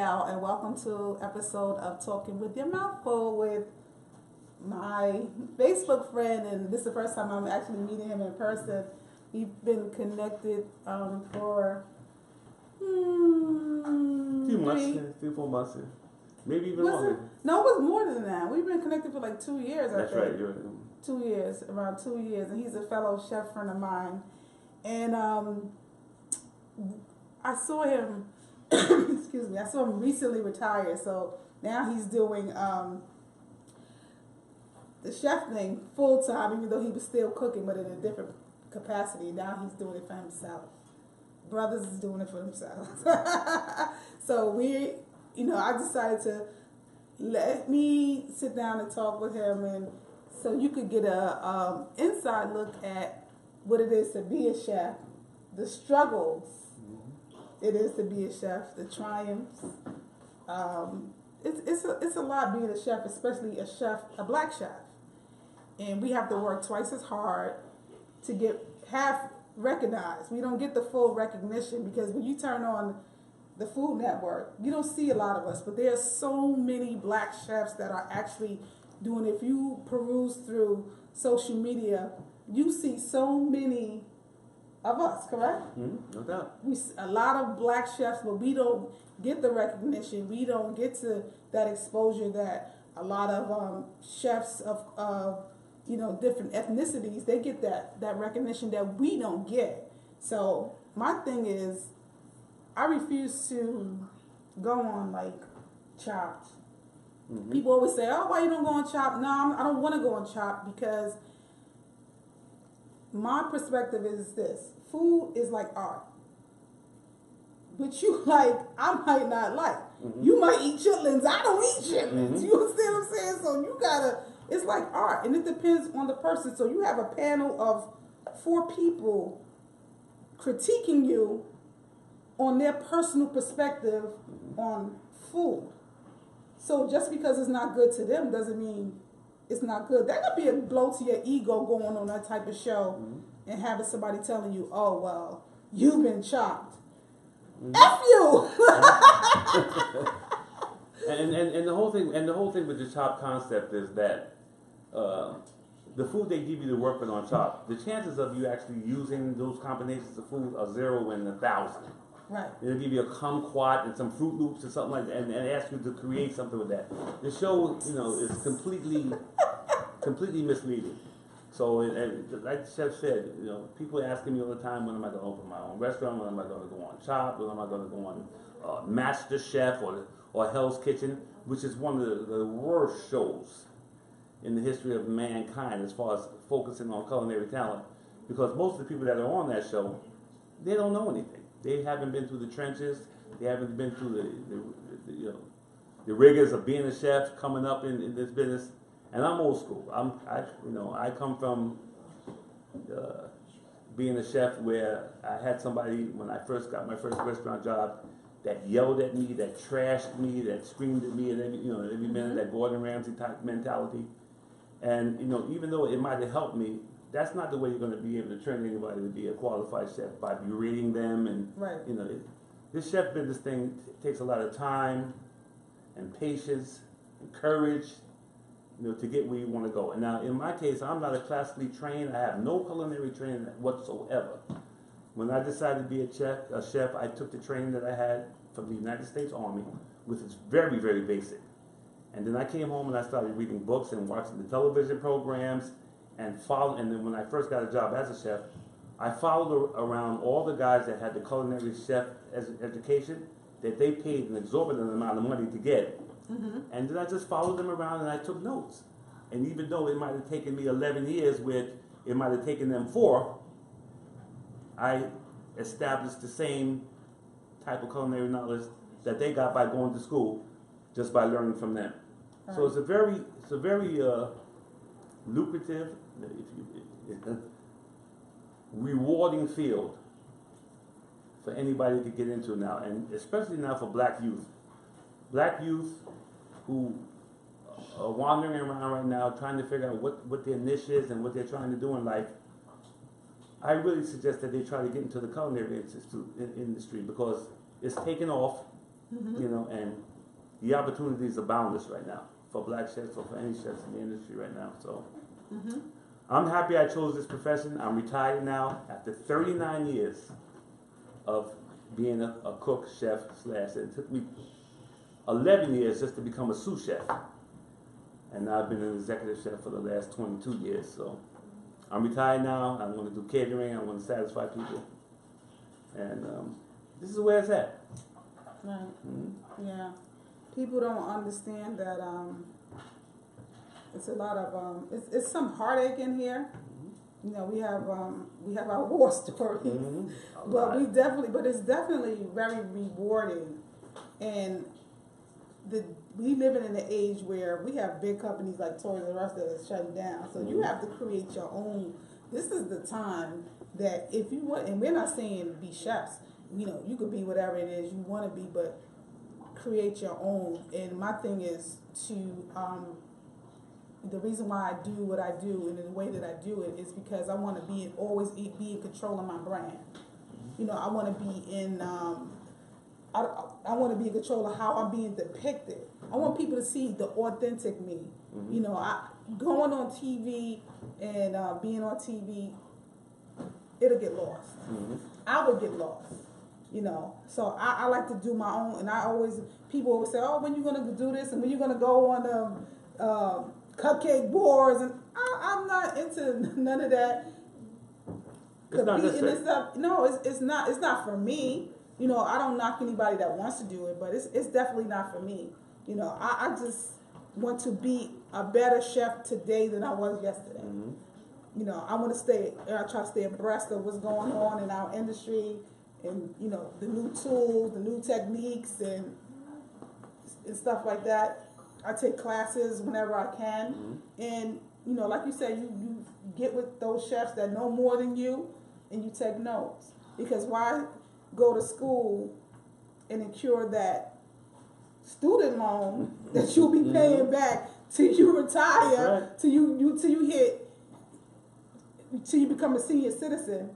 Danielle, and welcome to episode of Talking with Your Mouth Full with my Facebook friend. And this is the first time I'm actually meeting him in person. We've been connected for few months, 3-4 months, maybe even longer. No, it was more than that. We've been connected for like 2 years. That's I think. right. You're right. 2 years, around 2 years, and he's a fellow chef friend of mine. And I saw him. Excuse me. I saw him recently retired, so now he's doing the chef thing full time, even though he was still cooking, but in a different capacity. Now he's doing it for himself. Brothers is doing it for themselves. So I decided to let me sit down and talk with him, and so you could get a inside look at what it is to be a chef, the struggles it is to be a chef, the triumphs. It's a lot being a chef, especially a black chef, and we have to work twice as hard to get half recognized. We don't get the full recognition because when you turn on the Food Network, you don't see a lot of us, but there are so many black chefs that are actually doing. If you peruse through social media, you see so many of us, correct? No doubt. A lot of black chefs, but we don't get the recognition. We don't get to that exposure that a lot of chefs of different ethnicities, they get that recognition that we don't get. So my thing is, I refuse to go on like Chopped. People always say, "Oh, why you don't go on Chopped?" No, I don't want to go on Chopped because my perspective is this: food is like art, which you like, I might not like. You might eat chitlins, I don't eat chitlins. You understand what I'm saying? So it's like art, and it depends on the person. So you have a panel of 4 people critiquing you on their personal perspective on food. So just because it's not good to them doesn't mean it's not good. That could be a blow to your ego going on that type of show and having somebody telling you, "Oh well, you've been chopped." F you. and the whole thing with the Chopped concept is that the food they give you to work with on Chopped, the chances of you actually using those combinations of food are 0 in 1,000. Right. They'll give you a kumquat and some Fruit Loops or something like that, and ask you to create something with that. The show, is completely misleading. So, and like the chef said, people asking me all the time, when am I going to open my own restaurant? When am I going to go on Chopped? When am I going to go on Master Chef or Hell's Kitchen, which is one of the worst shows in the history of mankind as far as focusing on culinary talent, because most of the people that are on that show, they don't know anything. They haven't been through the trenches. They haven't been through the rigors of being a chef, coming up in this business. And I'm old school. I come from being a chef where I had somebody when I first got my first restaurant job that yelled at me, that trashed me, that screamed at me at every minute, that Gordon Ramsay type mentality. And even though it might have helped me, that's not the way you're going to be able to train anybody to be a qualified chef, by berating them. And right. This chef business thing takes a lot of time and patience and courage, to get where you want to go. And now, in my case, I'm not a classically trained. I have no culinary training whatsoever. When I decided to be a chef, I took the training that I had from the United States Army, which is very, very basic. And then I came home and I started reading books and watching the television programs and then when I first got a job as a chef, I followed around all the guys that had the culinary chef education that they paid an exorbitant amount of money to get. And then I just followed them around and I took notes. And even though it might have taken me 11 years, which it might have taken them 4, I established the same type of culinary knowledge that they got by going to school, just by learning from them. Right. So it's a very lucrative, rewarding field for anybody to get into now, and especially now for black youth. Black youth who are wandering around right now trying to figure out what their niche is and what they're trying to do in life. I really suggest that they try to get into the culinary industry because it's taken off. you know, and the opportunities are boundless right now for black chefs or for any chefs in the industry right now. So I'm happy I chose this profession. I'm retired now after 39 years of being a cook, chef, slash. It took me 11 years just to become a sous chef. And now I've been an executive chef for the last 22 years. So I'm retired now. I want to do catering. I want to satisfy people. And this is where it's at. Right. Yeah. People don't understand that it's a lot of it's some heartache in here. You know, we have our war stories, but it's definitely very rewarding. And we living in an age where we have big companies like Toys R Us that are shutting down. So you have to create your own. This is the time that if you want, and we're not saying be chefs. You know, you could be whatever it is you want to be, but create your own. And my thing is to the reason why I do what I do and the way that I do it is because I want to always be in control of my brand. You know, I want to be in I want to be in control of how I'm being depicted. I want people to see the authentic me. You know, going on TV and being on TV, it'll get lost. I would get lost. You know, so I like to do my own, and people always say, oh, when you gonna do this, and when you gonna go on cupcake boards, and I'm not into none of that. It's not necessary. No, it's not for me. You know, I don't knock anybody that wants to do it, but it's definitely not for me. You know, I just want to be a better chef today than I was yesterday. You know, I try to stay abreast of what's going on in our industry. And, you know, the new tools, the new techniques, and stuff like that. I take classes whenever I can. And, you know, like you said, you get with those chefs that know more than you, and you take notes. Because why go to school and incur that student loan that you'll be paying back till you retire, till you become a senior citizen?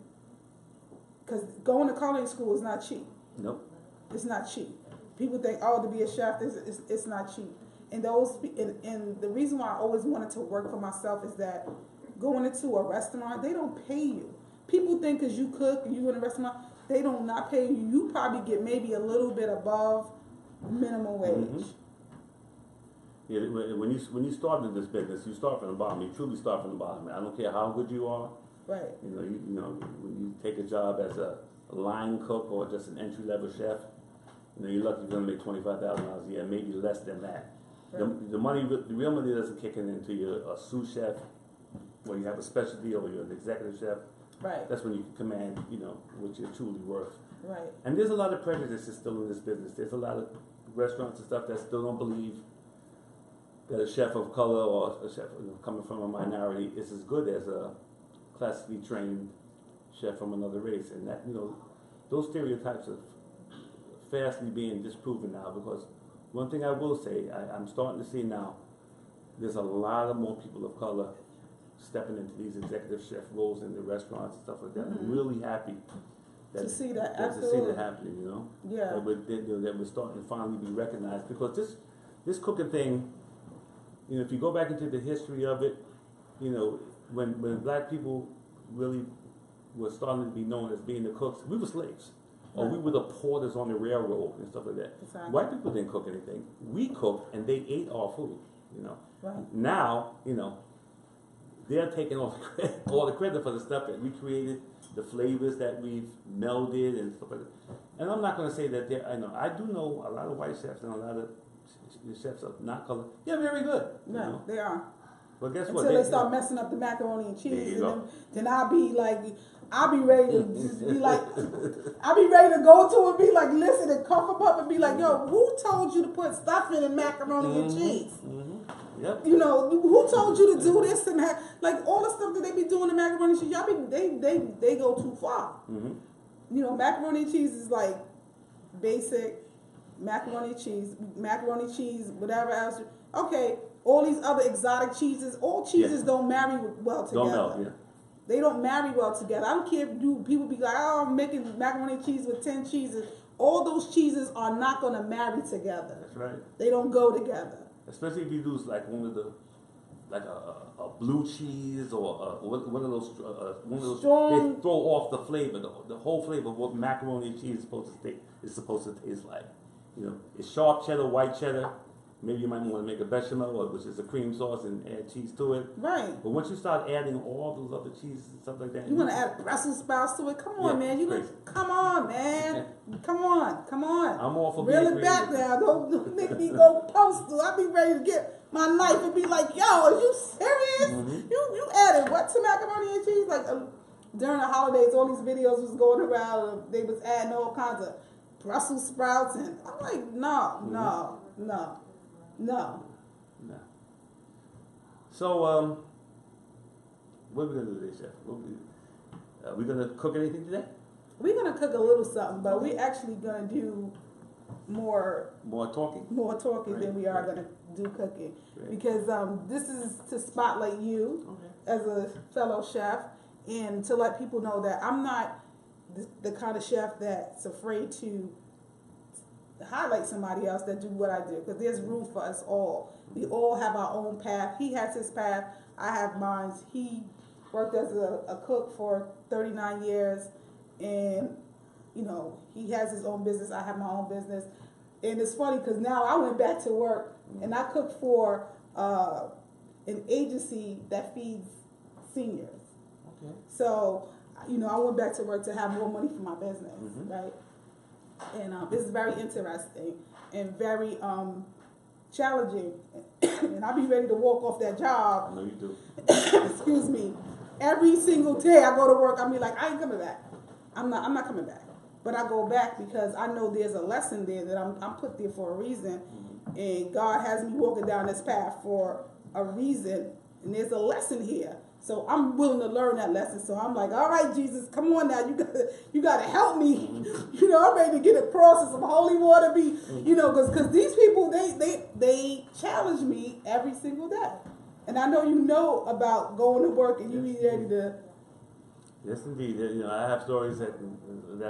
Because going to culinary school is not cheap. Nope. It's not cheap. People think, oh, to be a chef, it's not cheap. And the reason why I always wanted to work for myself is that going into a restaurant, they don't pay you. People think because you cook and you in a restaurant, they don't not pay you. You probably get maybe a little bit above minimum wage. Yeah, when you start in this business, you start from the bottom. You truly start from the bottom. I don't care how good you are. Right. You know, when you take a job as a line cook or just an entry level chef, you know, you're lucky you're gonna make $25,000 a year, maybe less than that. Right. The real money doesn't kick in until you're a sous chef, or you have a specialty, or you're an executive chef. Right. That's when you can command, you know, what you're truly worth. Right. And there's a lot of prejudices still in this business. There's a lot of restaurants and stuff that still don't believe that a chef of color or a chef coming from a minority is as good as a classically trained chef from another race, and that, you know, those stereotypes are fastly being disproven now. Because one thing I will say, I'm starting to see now, there's a lot of more people of color stepping into these executive chef roles in the restaurants and stuff like that. I'm really happy to see that. To see that happening. You know, yeah, that we're starting to finally be recognized, because this cooking thing, you know, if you go back into the history of it, you know, when black people really were starting to be known as being the cooks, we were slaves. Or we were the porters on the railroad and stuff like that. Exactly. White people didn't cook anything. We cooked and they ate our food, you know. Right. Now, you know, they're taking all the credit for the stuff that we created, the flavors that we've melded and stuff like that. And I'm not going to say that I do know a lot of white chefs and a lot of chefs of not color. They're very good. No, you know? they are. But guess Until what? they start messing up the macaroni and cheese, and then I'll be ready to just be like, I'll be ready to go to and be like, listen, and cuff them up and be like, yo, who told you to put stuffing in macaroni and cheese? Yep. You know, who told you to do this and that? Like all the stuff that they be doing in macaroni and cheese, they go too far. You know, macaroni and cheese is like basic macaroni cheese, whatever else. Okay. All these other exotic cheeses, all cheeses don't marry well together. Don't melt, They don't marry well together. I don't care if people be like, oh, I'm making macaroni and cheese with 10 cheeses. all those cheeses are not going to marry together. That's right. They don't go together. Especially if you use like one of the, like a blue cheese or one of those Strong. they throw off the flavor, the whole flavor of what macaroni and cheese is supposed to taste like. You know, it's sharp cheddar, white cheddar. Maybe you might want to make a bechamel, which is a cream sauce, and add cheese to it. Right. But once you start adding all those other cheeses and stuff like that, you want to add Brussels sprouts to it? Come on, man. Come on, man. Come on. I'm all for reel it back now. Don't make me go postal. I be ready to get my knife and be like, yo, are you serious? Mm-hmm. You added what to macaroni and cheese? Like during the holidays, all these videos was going around. They was adding all kinds of Brussels sprouts, and I'm like, no. So, what are we gonna do today, Chef? We gonna cook anything today? We're gonna cook a little something, but we're actually gonna do more talking right. Than we are gonna do cooking, right. Because this is to spotlight you as a fellow chef, and to let people know that I'm not the kind of chef that's afraid to highlight somebody else that do what I do, because there's room for us all. We all have our own path. He has his path, I have mine. He worked as a cook for 39 years, and you know, he has his own business, I have my own business. And it's funny because now I went back to work and I cook for an agency that feeds seniors. Okay. So, you know, I went back to work to have more money for my business, right? And it's very interesting and very challenging. And I'll be ready to walk off that job. I know you do. Excuse me. Every single day I go to work, I'll be like, I ain't coming back. I'm not coming back. But I go back because I know there's a lesson there that I'm put there for a reason. And God has me walking down this path for a reason. And there's a lesson here. So I'm willing to learn that lesson. So I'm like, all right, Jesus, come on now. You gotta help me. You know, I'm ready to get across in some holy water. You know, because these people, they challenge me every single day. And I know you know about going to work and you be ready to. Yes, indeed. You know, I have stories that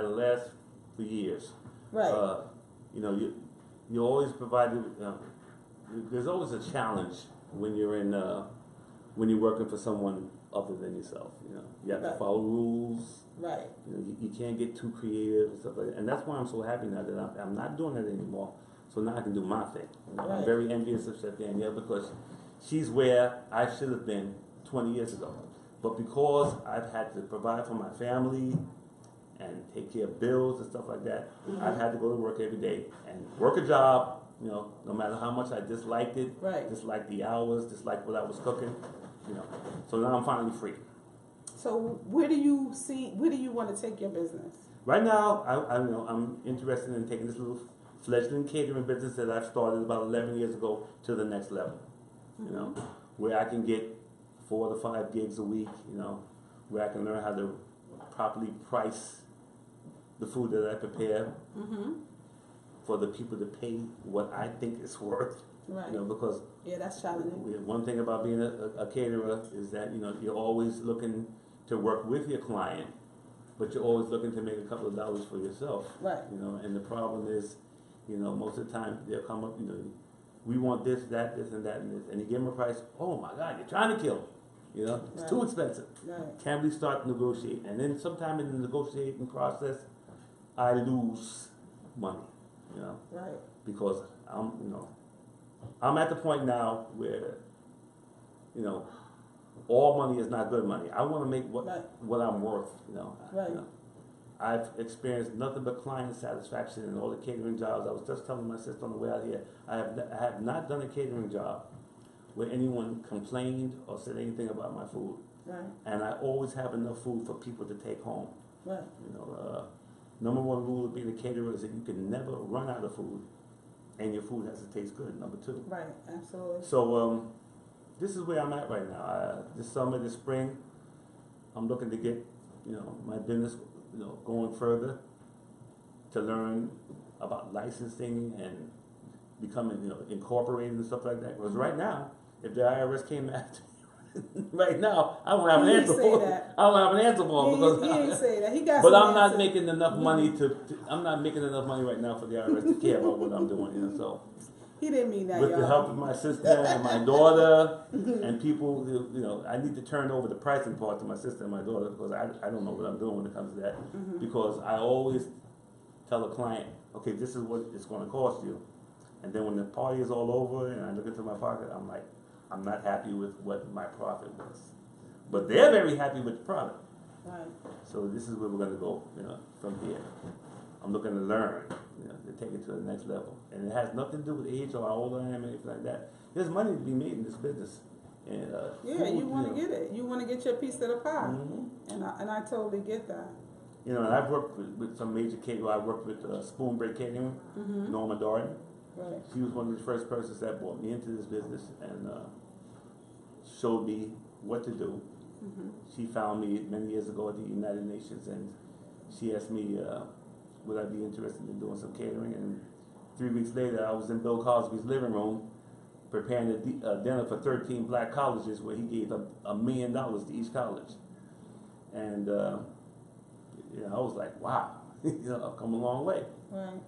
last for years. Right. You know, you always provided. There's always a challenge when you're when you're working for someone other than yourself. You know, you have to follow rules. Right. You know, you can't get too creative and stuff like that. And that's why I'm so happy now that I'm not doing that anymore. So now I can do my thing. You know, I'm very envious of Chef Danielle because she's where I should have been 20 years ago. But because I've had to provide for my family and take care of bills and stuff like that, I've had to go to work every day and work a job, you know, no matter how much I disliked it, disliked the hours, disliked what I was cooking, you know. So now I'm finally free. So where do you want to take your business? Right now, I'm interested in taking this little fledgling catering business that I've started about 11 years ago to the next level, you know, where I can get 4 to 5 gigs a week, you know, where I can learn how to properly price the food that I prepare for the people to pay what I think it's worth. Right. You know, because that's challenging. One thing about being a caterer is that, you know, you're always looking to work with your client, but you're always looking to make a couple of dollars for yourself. Right. You know, and the problem is, you know, most of the time they'll come up, you know, we want this, that, this, and that, and this, and you give them a price. Oh my God, you're trying to kill them. You know, it's too expensive. Right. Can we start negotiating? And then sometime in the negotiating process, I lose money. You know, right? Because I'm at the point now where, you know, all money is not good money. I want to make what I'm worth. You know, right. You know, I've experienced nothing but client satisfaction in all the catering jobs. I was just telling my sister on the way out here, I have not done a catering job where anyone complained or said anything about my food. Right. And I always have enough food for people to take home. Right. You know, number one rule of being a caterer is that you can never run out of food, and your food has to taste good. Number two. Right. Absolutely. So this is where I'm at right now. This summer, this spring, I'm looking to get, you know, my business, you know, going further, to learn about licensing and becoming, you know, incorporated and stuff like that. Because right now, if the IRS came after right now, I don't have an He answer didn't say for. that. I don't have an answer for him because. He didn't say that. He got. But some I'm not answers. making enough money I'm not making enough money right now for the IRS to care about what I'm doing. You know, so. He didn't mean that, With y'all. the help of my sister and my daughter and people, you know, I need to turn over the pricing part to my sister and my daughter because I don't know what I'm doing when it comes to that. Because I always tell a client, okay, this is what it's going to cost you. And then when the party is all over and I look into my pocket, I'm like, I'm not happy with what my profit was. But they're very happy with the product. Right. So this is where we're going to go, you know, from here. I'm looking to learn, you know, to take it to the next level. And it has nothing to do with age or how old I am or anything like that. There's money to be made in this business. And, yeah, food, you want to get it. You want to get your piece of the pie. And I totally get that. You know, and I've worked with some major catering. I worked with Spoon Break Catering, Norma Darden. Right. She was one of the first persons that brought me into this business and showed me what to do. She found me many years ago at the United Nations and she asked me, would I be interested in doing some catering? And 3 weeks later, I was in Bill Cosby's living room preparing a dinner for 13 black colleges where he gave $1 million to each college. And you know, I was like, wow, you know, I've come a long way. Right.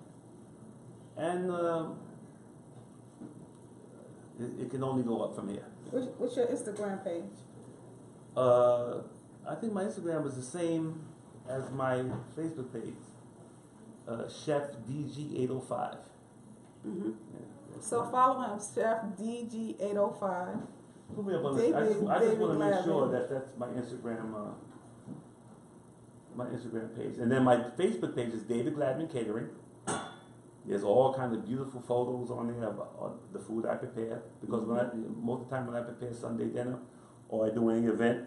And it can only go up from here. What's your Instagram page? I think my Instagram is the same as my Facebook page. Chef DG805. Mm-hmm. Yeah. So follow him, Chef DG805. Put me up on David- I just want to David make sure Gladman. that that's my Instagram page, and then my Facebook page is David Gladman Catering. There's all kinds of beautiful photos on there of the food I prepare because most of the time when I prepare Sunday dinner or I do any event,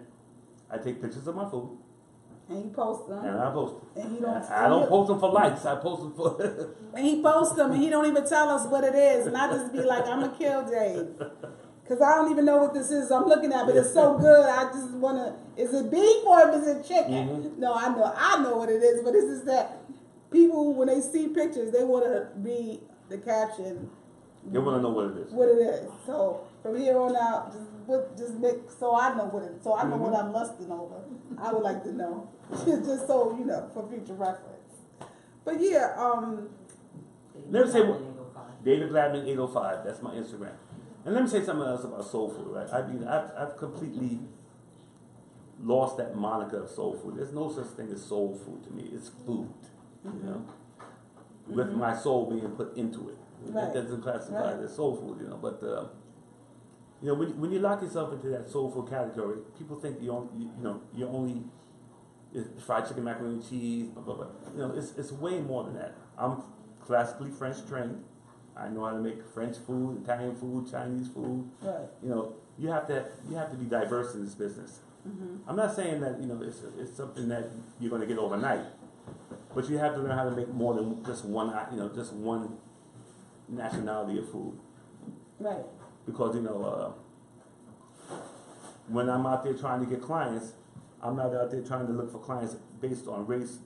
I take pictures of my food. And he posts them. And I post them. And he don't. I don't post them for likes. I post them for. And he posts them, and he don't even tell us what it is. And I just be like, I'm gonna kill Dave, cause I don't even know what this is. I'm looking at, but it's so good. I just wanna. Is it beef or is it chicken? No, I know what it is. But it's just that people, when they see pictures, they wanna read the caption. They wanna know what it is. What it is. So from here on out, just make so I know what it. So I know what I'm lusting over. I would like to know, just so you know, for future reference. But yeah, Let me say what David Gladman 805. That's my Instagram. And let me say something else about soul food. Right? I mean, I've completely lost that moniker of soul food. There's no such thing as soul food to me. It's food, you know, with my soul being put into it. Right. That doesn't classify it as soul food, you know. But you know, when you lock yourself into that soul food category, people think you're only fried chicken, macaroni and cheese, blah blah blah. You know, it's way more than that. I'm classically French trained. I know how to make French food, Italian food, Chinese food. right. You know, you have to be diverse in this business. I'm not saying that, you know, it's something that you're going to get overnight, but you have to learn how to make more than just one, you know, just one nationality of food. Right. Because, you know, when I'm out there trying to get clients, I'm not out there trying to look for clients based on race,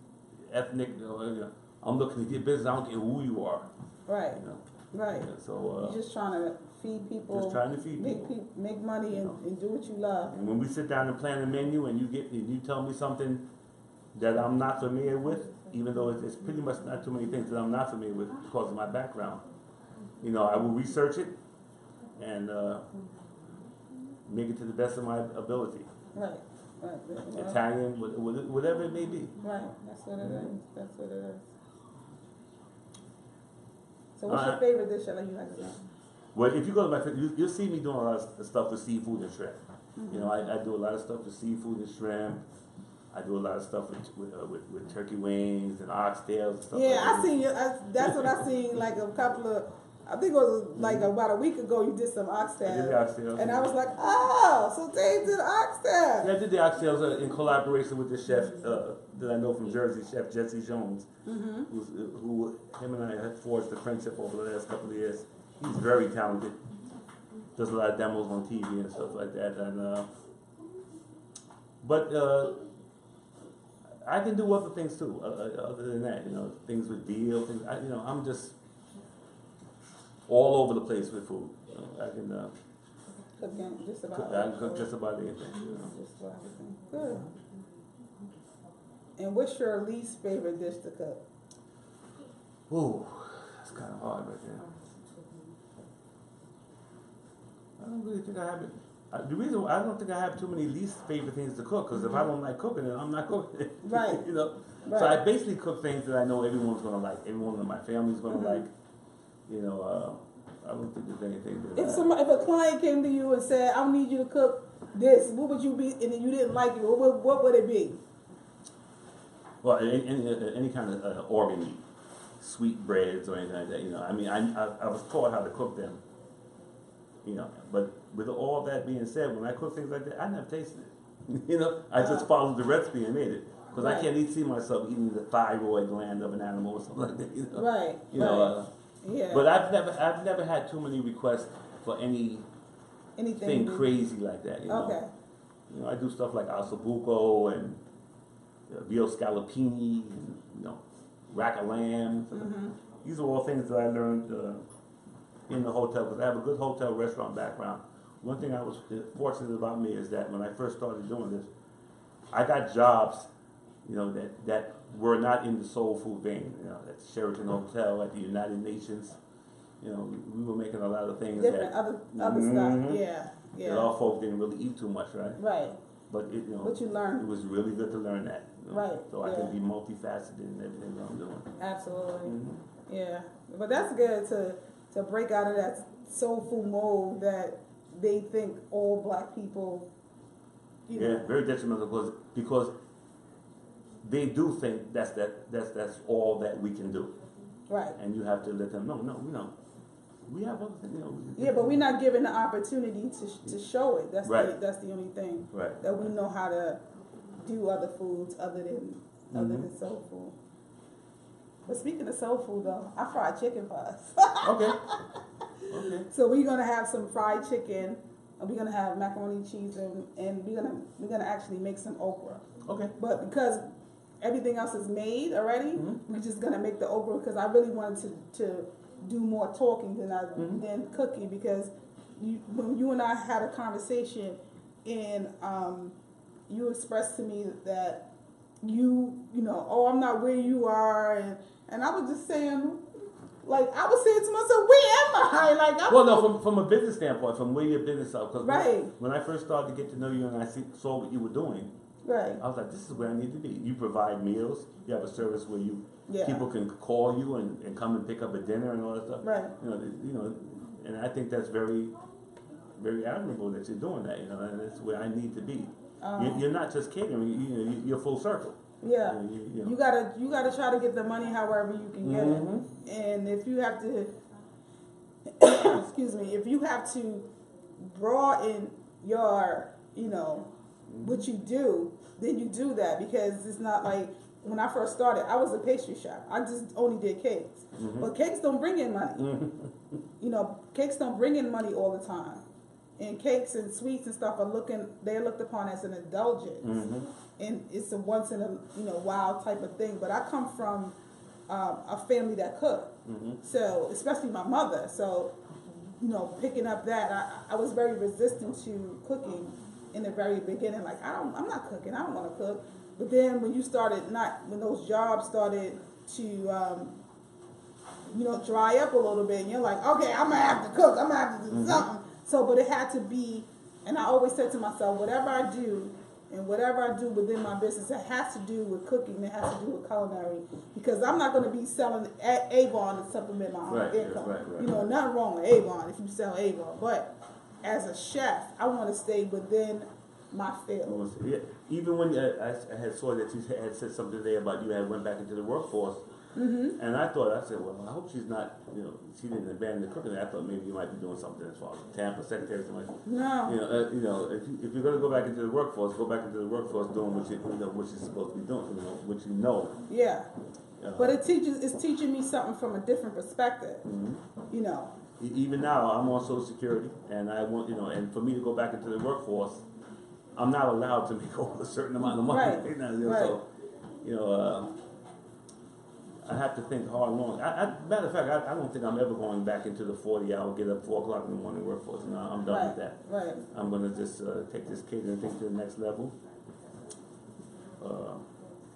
ethnic. You know, I'm looking to get business. I don't care who you are. Right. You know? Right. Yeah, so You're just trying to feed people. just trying to feed people. Make money and do what you love. And when we sit down and plan a menu, and you tell me something that I'm not familiar with, even though it's pretty much not too many things that I'm not familiar with because of my background, you know, I will research it and make it to the best of my ability. Right. Right. Italian, whatever it may be. Right. That's what it is. That's what it is. So what's your favorite dish that you like to make? Well, if you go to my, you'll see me doing a lot of stuff with seafood and shrimp. You know, I do a lot of stuff with seafood and shrimp. I do a lot of stuff with turkey wings and oxtails and stuff like that. I seen you. That's what I seen like a couple of. I think it was like about a week ago. You did some oxtails. I did the oxtails. And I was like, oh, so Dave did oxtails. Yeah, I did the oxtails in collaboration with the chef that I know from Jersey, Chef Jesse Jones, who him and I have forged a friendship over the last couple of years. He's very talented. Does a lot of demos on TV and stuff like that. And but I can do other things too. Other than that, you know, things with veal. Things. You know, I'm just all over the place with food. You know, I can. cooking just about. I can cook just about anything. You know. Just about everything. Good. And what's your least favorite dish to cook? Ooh, that's kind of hard right there. I don't really think I have it. The reason I don't think I have too many least favorite things to cook, because if I don't like cooking it, I'm not cooking it. Right. You know. Right. So I basically cook things that I know everyone's gonna like. Everyone in my family's gonna like. You know, I don't think there's anything that. If a client came to you and said, "I need you to cook this," what would you be? And then you didn't like it. What would it be? Well, any kind of organ meat, sweet breads or anything like that. You know, I mean, I was taught how to cook them. You know, but with all that being said, when I cook things like that, I never tasted it. You know, I just followed the recipe and made it. Because I can't see myself eating the thyroid gland of an animal or something like that. You know? Right. You know. Yeah. But I've never had too many requests for anything crazy like that. You know. Okay. You know, I do stuff like ossobuco and veal scallopini, and, you know, rack of lamb. These are all things that I learned in the hotel, because I have a good hotel restaurant background. One thing I was fortunate about me is that when I first started doing this, I got jobs, you know, that were not in the soul food vein. You know, at the Sheraton Hotel, at the United Nations. You know, we were making a lot of things different that other stuff. Yeah. that all folk didn't really eat too much, right? Right. But it, you know, But you learned. It was really good to learn that. You know? Right. So I can be multifaceted in everything that I'm doing. Absolutely. Yeah. But that's good to break out of that soul food mold that they think all black people. You know. Very detrimental because they do think that's all that we can do. Right. And you have to let them know. No, you know, we have other things. You know. Yeah, but we're not given the opportunity to show it. That's right. that's the only thing. Right. That we know how to do other foods other than soul food. But speaking of soul food, though, I fried chicken for us. Okay. So we're gonna have some fried chicken, and we're gonna have macaroni and cheese, and we're gonna actually make some okra. Okay. But because everything else is made already, we're just gonna make the okra because I really wanted to do more talking than cooking, because when you and I had a conversation and you expressed to me that you know, oh, I'm not where you are, and I was just saying, like, I was saying to myself, where am I? Like, well, no, from a business standpoint, from where your business is, because right. when I first started to get to know you and I saw what you were doing, right. I was like, this is where I need to be. You provide meals. You have a service where people can call you and come and pick up a dinner and all that stuff. Right. You know, and I think that's very, very admirable that you're doing that. You know, and that's where I need to be. You're not just catering. You know, you're full circle. Yeah. You know. You gotta try to get the money however you can get it. And if you have to, excuse me, if you have to broaden your, you know, what you do, then you do that, because it's not like when I first started, I was a pastry chef. I just only did cakes. But cakes don't bring in money. You know, cakes don't bring in money all the time. And cakes and sweets and stuff they're looked upon as an indulgence. And it's a once in a while type of thing. But I come from a family that cooked. So, especially my mother. So, you know, picking up that, I was very resistant to cooking in the very beginning. Like, I'm not cooking. I don't want to cook. But then when those jobs started to, dry up a little bit, and you're like, okay, I'm going to have to cook. I'm going to have to do something. So, but it had to be, and I always said to myself, whatever I do, and whatever I do within my business, it has to do with cooking. It has to do with culinary, because I'm not going to be selling Avon to supplement my own income. Right. You know, nothing wrong with Avon if you sell Avon, but as a chef, I want to stay within my field. Yeah. Even when I had saw that you had said something today about you had went back into the workforce, and I said, well, I hope she's not, she didn't abandon the cooking. I thought maybe you might be doing something as far as Tampa secretary, something like that. No. If you're going to go back into the workforce, go back into the workforce doing what you're supposed to be doing, what you know. Yeah. But it's teaching me something from a different perspective. You know. Even now, I'm on Social Security, and I want, and for me to go back into the workforce, I'm not allowed to make over a certain amount of money. Right. So, I have to think hard and long. Matter of fact, I don't think I'm ever going back into the 40-hour, get up 4 o'clock in the morning workforce. No, I'm done with that. Right. I'm going to just take this catering thing to the next level.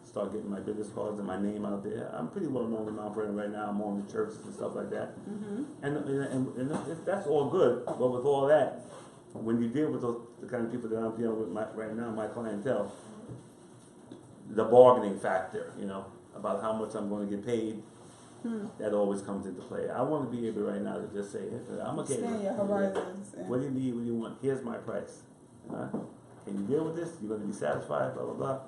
Start getting my business cards and my name out there. I'm pretty well known in Mount Vernon right now. I'm on the churches and stuff like that. And that's all good. But with all that, when you deal with the kind of people that I'm dealing with right now, my clientele, the bargaining factor, about how much I'm going to get paid, that always comes into play. I want to be able right now to just say, I'm okay. Expand your horizons. What do you need? What do you want? Here's my price. Can you deal with this? You're going to be satisfied, blah, blah, blah.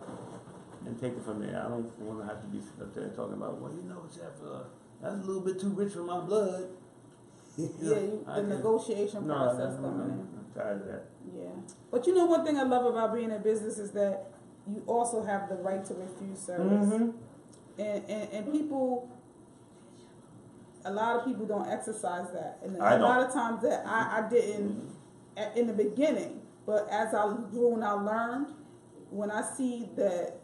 And take it from there. I don't want to have to be up there talking about, Chef, that's a little bit too rich for my blood. The negotiation process coming in. I'm tired of that. Yeah. But one thing I love about being in business is that you also have the right to refuse service. And people, a lot of people don't exercise that. And a lot of times that I didn't in the beginning, but as I grew and I learned, when I see that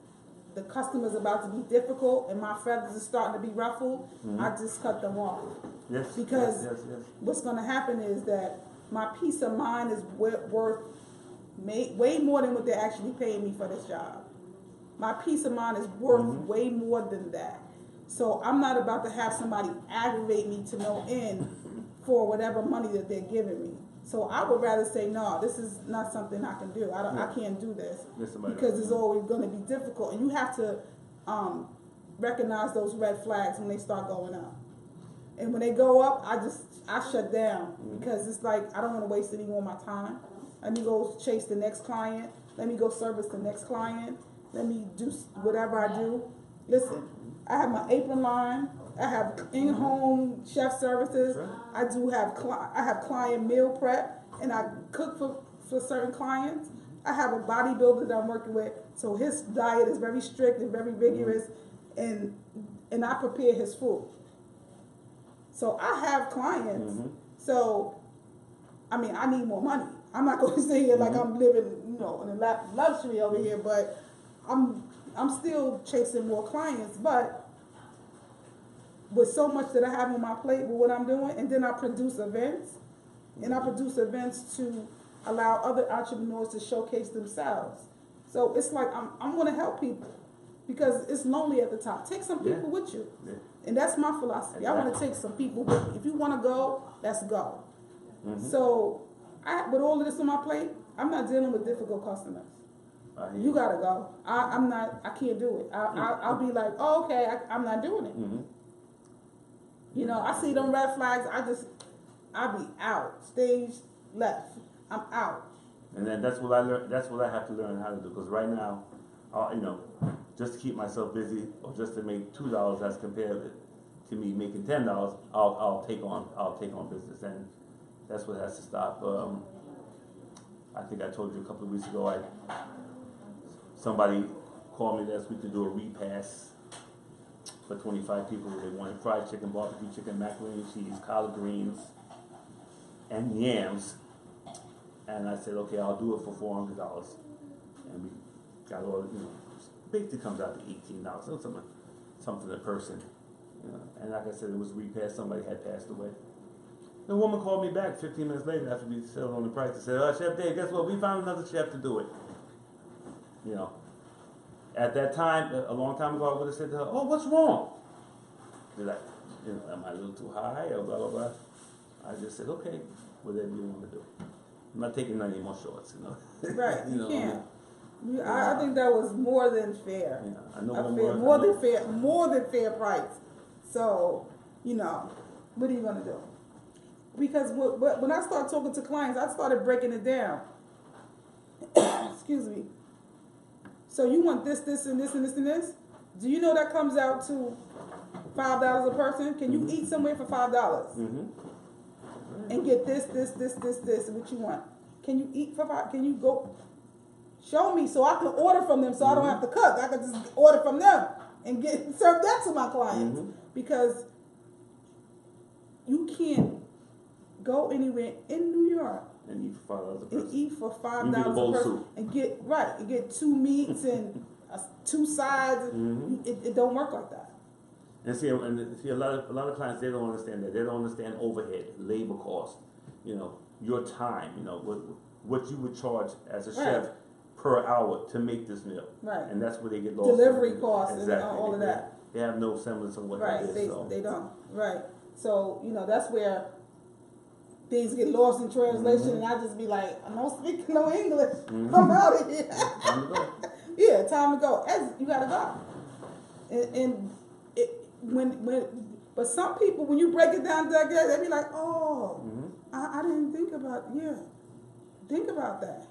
the customer's about to be difficult and my feathers are starting to be ruffled, I just cut them off. Yes. Because what's going to happen is that my peace of mind is worth way more than what they're actually paying me for this job. My peace of mind is worth way more than that. So I'm not about to have somebody aggravate me to no end for whatever money that they're giving me. So I would rather say, no, this is not something I can do. I can't do this because it's always going to be difficult. And you have to recognize those red flags when they start going up. And when they go up, I shut down because it's like I don't want to waste any more of my time. Let me go chase the next client. Let me go service the next client. Let me do whatever I do. Listen, I have my apron line. I have in-home chef services. I have client meal prep, and I cook for certain clients. I have a bodybuilder that I'm working with, so his diet is very strict and very rigorous, and I prepare his food. So I have clients. So, I need more money. I'm not going to say it like I'm living, in a luxury over here, but I'm still chasing more clients, but with so much that I have on my plate with what I'm doing, and then I produce events, to allow other entrepreneurs to showcase themselves. So it's like I'm going to help people because it's lonely at the top. Take some people with you, and that's my philosophy. Exactly. I want to take some people with me. If you want to go, let's go. So with all of this on my plate, I'm not dealing with difficult customers. You gotta go. I can't do it. I'll be like, oh, okay, I'm not doing it. I see them red flags. I'll be out. Stage left. I'm out. And then that's what I learned. That's what I have to learn how to do. Because right now, just to keep myself busy, or just to make $2 as compared to me making $10, I'll take on business, and that's what has to stop. I think I told you a couple of weeks ago. Somebody called me last week to do a repass for 25 people. They wanted fried chicken, barbecue chicken, macaroni and cheese, collard greens, and yams. And I said, okay, I'll do it for $400. And we got all, basically comes out to $18, something a person. And like I said, it was repassed. Somebody had passed away. The woman called me back 15 minutes later after we settled on the price and said, Chef Dave, guess what? We found another chef to do it. At that time, a long time ago, I would have said to her, oh, what's wrong? Be like, am I a little too high or blah, blah, blah. I just said, okay, whatever you want to do. I'm not taking any more shorts, Right, you can't. I think that was more than fair. Yeah, I know more than fair price. So, what are you going to do? Because when I started talking to clients, I started breaking it down. Excuse me. So you want this, and this, and this, and this? Do you know that comes out to $5 a person? Can you eat somewhere for $5? And get this, what you want? Can you eat for $5? Can you go? Show me so I can order from them so I don't have to cook. I can just order from them and serve that to my clients. Because you can't go anywhere in New York and eat for $5 a person. And eat for $5 a person and get 2 meats and 2 sides. It don't work like that. And see, a lot of clients, they don't understand that. They don't understand overhead, labor cost, your time, what you would charge as a chef per hour to make this meal. Right. And that's where they get lost. Delivery costs exactly. and all of that. They have no semblance of what that is. They don't. Right. So, that's where things get lost in translation, and I just be like, I don't speak no English. I'm out of here. Time to go. Yeah, time to go. You gotta go. But some people, when you break it down like that, they be like, oh, I didn't think about that.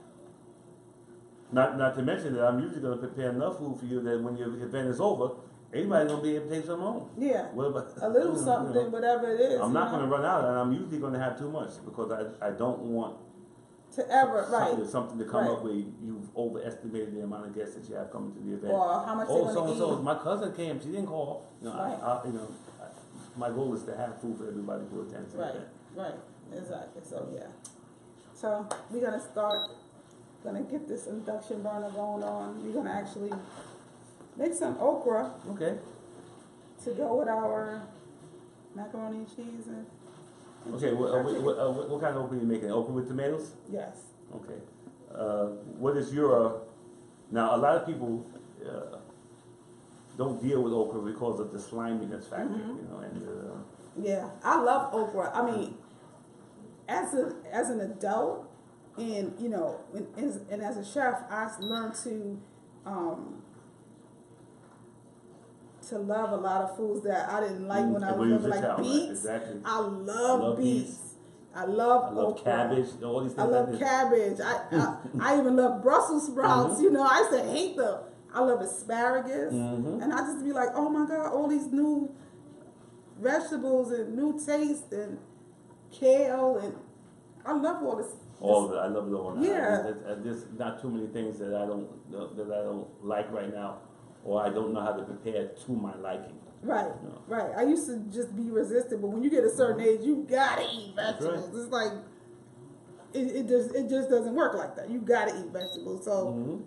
Not to mention that I'm usually going to prepare enough food for you that when your event is over, everybody's going to be able to take some home. Yeah. What about, a little something, whatever it is. I'm not going to run out, and I'm usually going to have too much because I don't want to ever something to come up where you've overestimated the amount of guests that you have coming to the event. Or how much they're going to eat. So my cousin came, she didn't call. My goal is to have food for everybody who attends the event. Right, exactly. So yeah. So we're gonna get this induction burner going on. We're gonna actually make some okra. Okay. To go with our macaroni and cheese and okay, what kind of okra are you making? Okra with tomatoes? Yes. Okay. What is your... Now, a lot of people don't deal with okra because of the sliminess factor, yeah, I love okra. I mean, as an adult, and and as a chef, I learned to love a lot of foods that I didn't like when I was little, like beets. Right? Exactly. I love beets. I love okra. Cabbage. All these things. I love cabbage. I even love Brussels sprouts. I used to hate them. I love asparagus, and I just be like, oh my God, all these new vegetables and new taste and kale, and I love all this. All of it. I love it all. Yeah. There's not too many things that I don't like right now, or I don't know how to prepare to my liking. Right, right. I used to just be resistant, but when you get a certain age, you gotta eat vegetables. Right. It's like it just doesn't work like that. You gotta eat vegetables. So.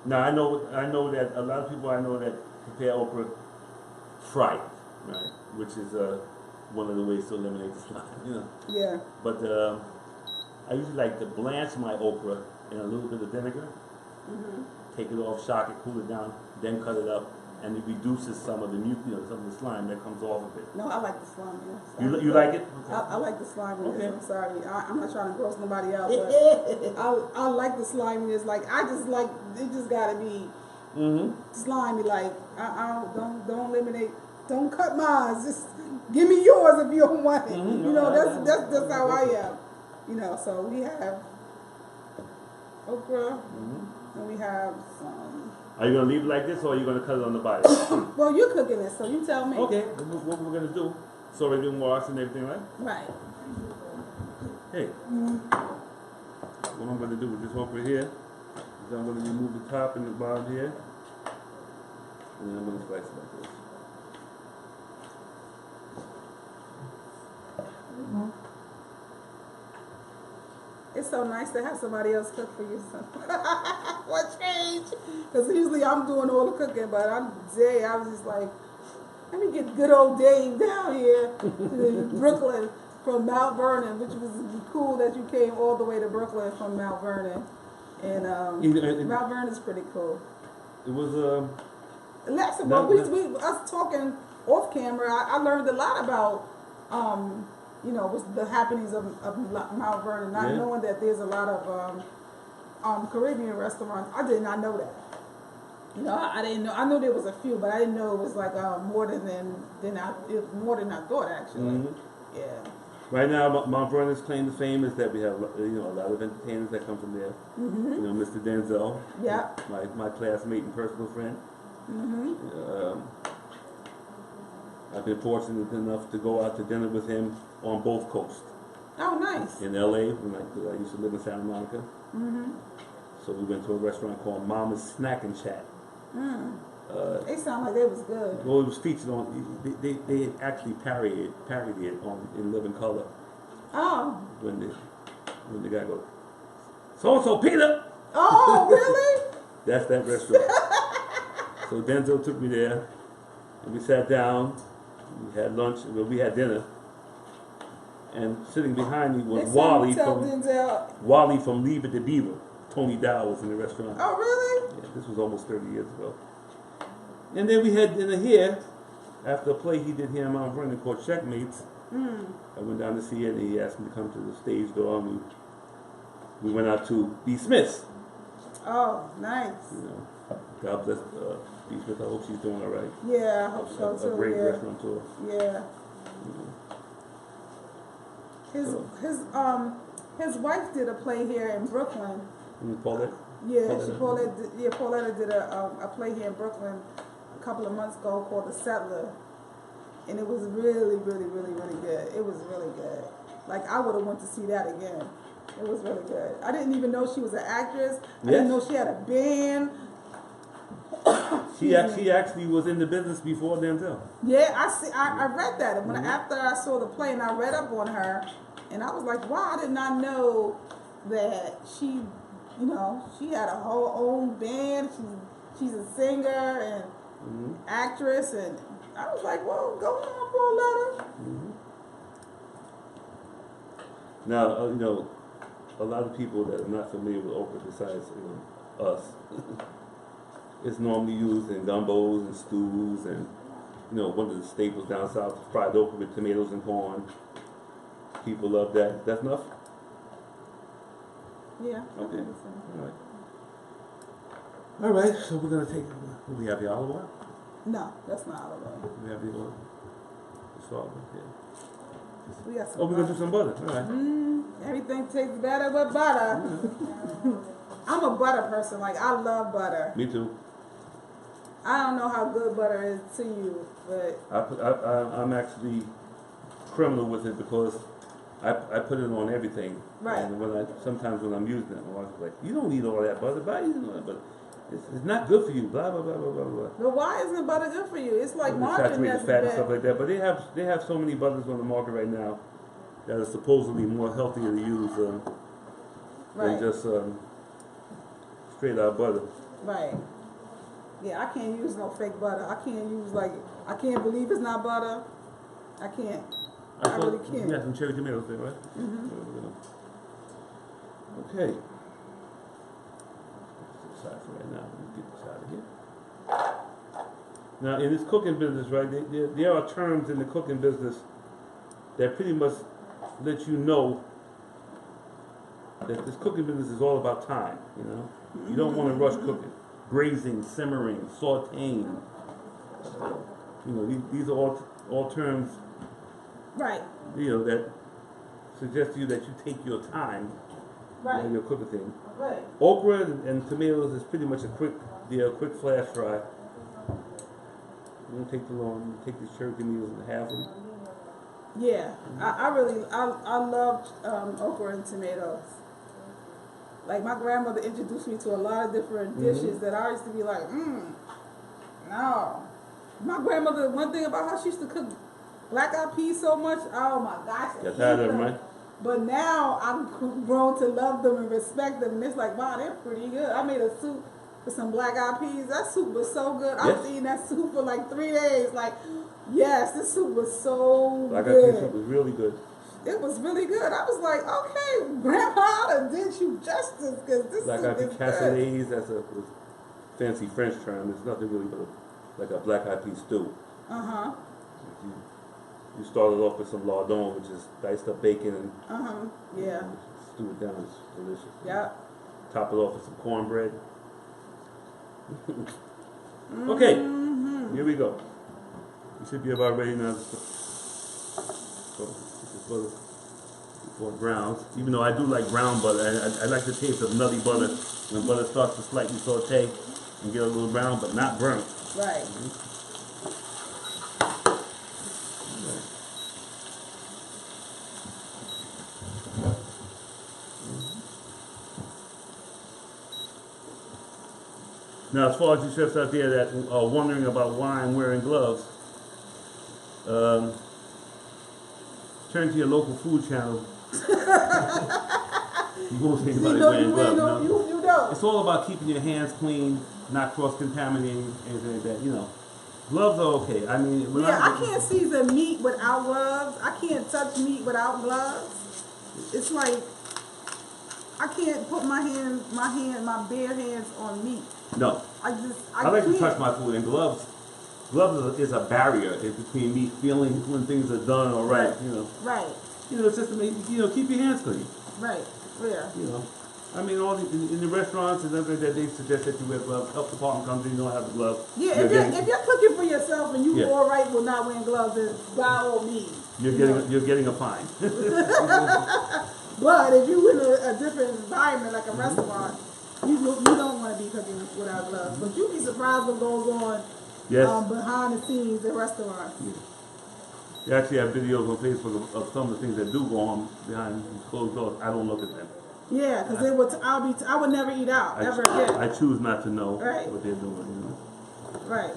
Now I know that a lot of people that prepare okra fried, right? Which is one of the ways to eliminate the slime, Yeah. But I usually like to blanch my okra in a little bit of vinegar, take it off, shock it, cool it down, then cut it up, and it reduces some of the some of the slime that comes off of it. No, I like the sliminess. You like it? Okay. I like the sliminess. Okay. I'm sorry. I'm not trying to gross nobody out, but I like the sliminess. Like I just like it. Just gotta be slimy. Like don't eliminate. Don't cut mine. Just give me yours if you don't want it. That's how I am. So we have okra, and we have some. Are you going to leave it like this, or are you going to cut it on the body? Well, you're cooking it, so you tell me. Okay, what we're going to do. So we're doing wash and everything, right? Right. Hey. What I'm going to do with this okra here is I'm going to remove the top and the bottom here. And then I'm going to slice it like this. It's so nice to have somebody else cook for you. So. What change? Because usually I'm doing all the cooking, but today I was just like, let me get good old Dave down here in Brooklyn from Mount Vernon, which was cool that you came all the way to Brooklyn from Mount Vernon. And Mount Vernon is pretty cool. It was us talking off camera, I learned a lot about with the happenings of Mount Vernon, not knowing that there's a lot of Caribbean restaurants. I did not know that. I didn't know. I knew there was a few, but I didn't know it was like more than I thought actually. Yeah. Right now, Mount Vernon's claim to fame is that we have a lot of entertainers that come from there. Mr. Denzel. Yeah. My classmate and personal friend. I've been fortunate enough to go out to dinner with him on both coasts. Oh, nice. In LA, when I used to live in Santa Monica. So we went to a restaurant called Mama's Snack and Chat. They sound like they was good. Well, it was featured on. They actually parodied it in Living Color. Oh. When the guy goes, so Peter. Oh, really? That's that restaurant. So Denzel took me there, and we sat down. We had lunch. Well, we had dinner. And sitting behind me was Wally from Leave It to Beaver. Tony Dow was in the restaurant. Oh, really? Yeah, this was almost 30 years ago. And then we had dinner here after a play he did here in Mount Vernon called Checkmates. I went down to see it, and he asked me to come to the stage door, and we went out to B. Smith's. Oh, nice. You know, God bless B. Smith. I hope she's doing all right. Yeah, I hope so too. A great restaurateur. Yeah. His wife did a play here in Brooklyn. Paulette? Yeah, Pauletta did a play here in Brooklyn a couple of months ago called The Settler. And it was really, really, really, really good. It was really good. Like, I would have went to see that again. It was really good. I didn't even know she was an actress. I didn't know she had a band. She actually was in the business before Denzel. Yeah, I read that. And after I saw the play and I read up on her, and I was like, wow, I did not know that she, you know, she had a whole own band. She's a singer and actress, and I was like, well, go on, Pauletta. Now, you know, a lot of people that are not familiar with okra, besides us, it's normally used in gumbos and stews, and one of the staples down south, fried okra with tomatoes and corn. People love that. That's enough? Yeah. Okay. All right. So we're gonna take. We have the olive oil. No, that's not olive oil. We have the oil. The salt. Yeah. We got some. We're gonna do some butter. All right. Everything tastes better with butter. I'm a butter person. Like, I love butter. Me too. I don't know how good butter is to you, but I'm actually criminal with it because I put it on everything. Right. And sometimes when I'm using it, my wife's like, "You don't need all that butter. Why are you using all that butter? It's not good for you." Blah blah blah blah blah blah. But why isn't butter good for you? It's like margarine saturated fat and stuff like that. But they have so many butters on the market right now that are supposedly more healthier to use than just straight out butter. Right. Yeah, I can't use no fake butter. I can't use I can't believe it's not butter. I can't. I really can't. You got some cherry tomatoes there, right? Okay. Aside for right now. Let me get this out of here. Now, in this cooking business, right, there are terms in the cooking business that pretty much let you know that this cooking business is all about time. You don't want to rush cooking. Braising, simmering, sauteing. These are all terms. Right. That suggest to you that you take your time when you're cooking things. Right. Okra and tomatoes is pretty much a quick flash fry. You don't take too long. You take these cherry tomatoes and half them. Yeah, I love okra and tomatoes. Like, my grandmother introduced me to a lot of different dishes that I used to be like, no. My grandmother, one thing about her, she used to cook black-eyed peas so much. Oh my gosh. Got tired of them, right? But now I've grown to love them and respect them, and it's like, wow, they're pretty good. I made a soup with some black-eyed peas. That soup was so good. I was eating that soup for like 3 days. Like, yes, this soup was so good. Black-eyed pea soup was really good. It was really good. I was like, okay, Grandma, I did you justice, because this black-eyed soup is pea casserades, that's a fancy French term. It's nothing really but like a black-eyed pea stew. You start it off with some lardon, which is diced up bacon, and stew it down. It's delicious. Yeah. Top it off with some cornbread. Okay, here we go. You should be about ready now. So this is butter before it browns. Even though I do like brown butter, I like the taste of nutty butter when butter starts to slightly saute and get a little brown, but not burnt. Right. Now, as far as you chefs out there that are wondering about why I'm wearing gloves, turn to your local food channel. You won't see anybody wearing gloves. You don't. it's all about keeping your hands clean, not cross-contaminating, anything like that. You know, gloves are okay. I mean, when I can't season meat without gloves. I can't touch meat without gloves. It's like I can't put my bare hands on meat. No. I like can't. to touch my food, and gloves is a barrier between me feeling when things are done or right. You know. Right. You know, it's just to make, you know, keep your hands clean. Right. Yeah. You know. I mean, in the restaurants and everything that they suggest that you wear gloves. Health department comes in, you don't have the gloves. Yeah, if you're cooking for yourself and you all right with not wearing gloves, then by all means. You're getting a fine. But if you're in a different environment, like a restaurant, you don't want to be cooking without gloves. But you'd be surprised what goes on behind the scenes in restaurants. Yeah. You actually have videos on Facebook of some of the things that do go on behind closed doors. I don't look at them. Yeah, because I would never eat out ever again. I choose not to know what they're doing. You know? Right.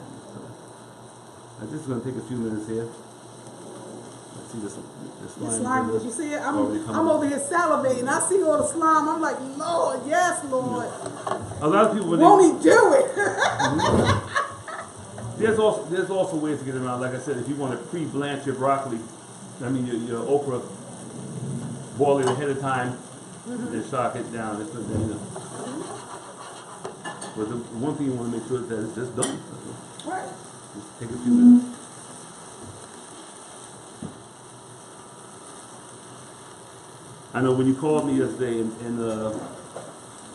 I'm just going to take a few minutes here. Let's see this slime. Did you see it? I'm over here salivating. I see all the slime. I'm like, Lord, yes, Lord. A lot of people won't he do it? There's also ways to get around. Like I said, if you want to pre-blanch your broccoli, I mean your okra, boil it ahead of time, then shock it down. But the one thing you want to make sure is that it's just done. Right. Just take a few minutes. I know when you called me yesterday and